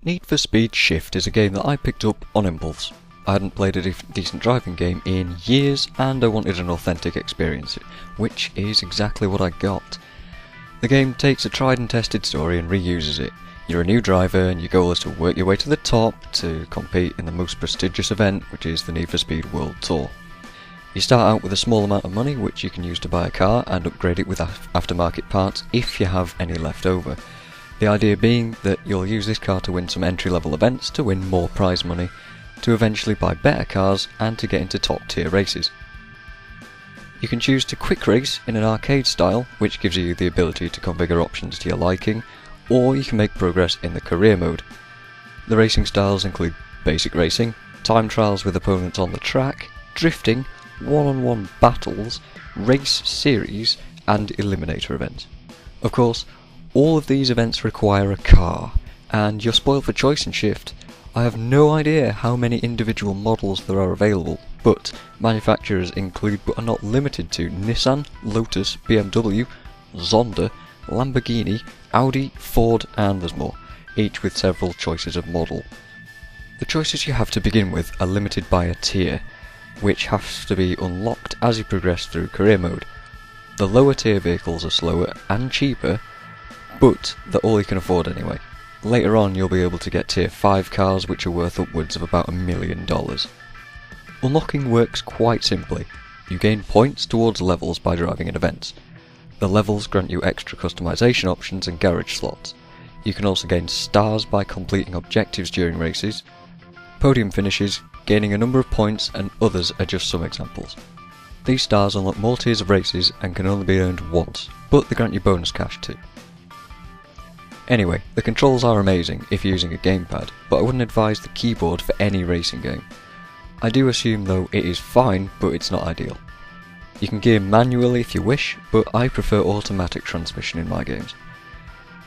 Need for Speed Shift is a game that I picked up on impulse. I hadn't played a decent driving game in years and I wanted an authentic experience, which is exactly what I got. The game takes a tried and tested story and reuses it. You're a new driver and your goal is to work your way to the top to compete in the most prestigious event, which is the Need for Speed World Tour. You start out with a small amount of money which you can use to buy a car and upgrade it with aftermarket parts if you have any left over. The idea being that you'll use this car to win some entry-level events, to win more prize money, to eventually buy better cars and to get into top-tier races. You can choose to quick race in an arcade style, which gives you the ability to configure options to your liking, or you can make progress in the career mode. The racing styles include basic racing, time trials with opponents on the track, drifting, one-on-one battles, race series, and eliminator events. Of course, all of these events require a car, and you're spoiled for choice in Shift. I have no idea how many individual models there are available, but manufacturers include but are not limited to Nissan, Lotus, BMW, Zonda, Lamborghini, Audi, Ford, and there's more, each with several choices of model. The choices you have to begin with are limited by a tier, which has to be unlocked as you progress through career mode. The lower tier vehicles are slower and cheaper, but they're all you can afford anyway. Later on you'll be able to get tier 5 cars which are worth upwards of about $1 million. Unlocking works quite simply. You gain points towards levels by driving in events. The levels grant you extra customization options and garage slots. You can also gain stars by completing objectives during races, podium finishes, gaining a number of points, and others are just some examples. These stars unlock more tiers of races and can only be earned once, but they grant you bonus cash too. Anyway, the controls are amazing if you're using a gamepad, but I wouldn't advise the keyboard for any racing game. I do assume though it is fine, but it's not ideal. You can gear manually if you wish, but I prefer automatic transmission in my games.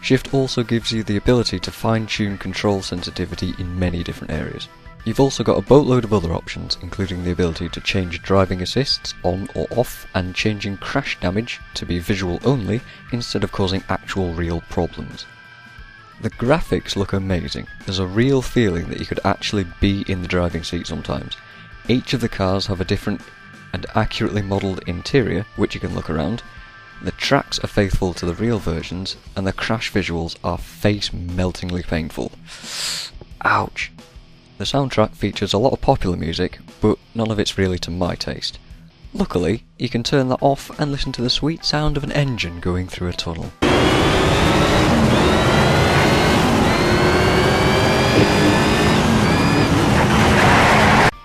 Shift also gives you the ability to fine-tune control sensitivity in many different areas. You've also got a boatload of other options, including the ability to change driving assists on or off, and changing crash damage to be visual only instead of causing actual real problems. The graphics look amazing. There's a real feeling that you could actually be in the driving seat sometimes. Each of the cars have a different and accurately modelled interior, which you can look around. The tracks are faithful to the real versions, and the crash visuals are face-meltingly painful. Ouch! The soundtrack features a lot of popular music, but none of it's really to my taste. Luckily, you can turn that off and listen to the sweet sound of an engine going through a tunnel.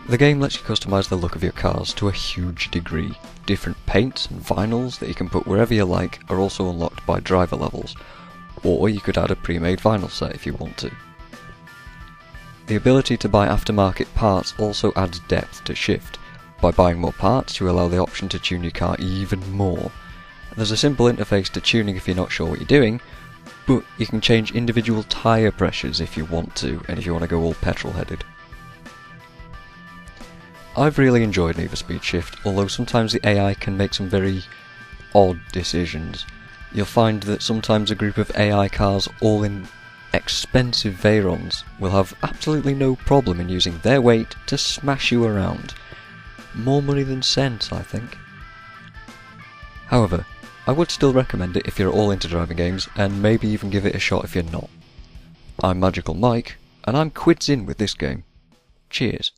The game lets you customise the look of your cars to a huge degree. Different paints and vinyls that you can put wherever you like are also unlocked by driver levels, or you could add a pre-made vinyl set if you want to. The ability to buy aftermarket parts also adds depth to Shift. By buying more parts, you allow the option to tune your car even more. There's a simple interface to tuning if you're not sure what you're doing, but you can change individual tyre pressures if you want to, and if you want to go all petrol-headed. I've really enjoyed Need for Speed Shift, although sometimes the AI can make some very odd decisions. You'll find that sometimes a group of AI cars all in expensive Veyrons will have absolutely no problem in using their weight to smash you around. More money than sense, I think. However, I would still recommend it if you're all into driving games, and maybe even give it a shot if you're not. I'm Magical Mike, and I'm quids in with this game. Cheers.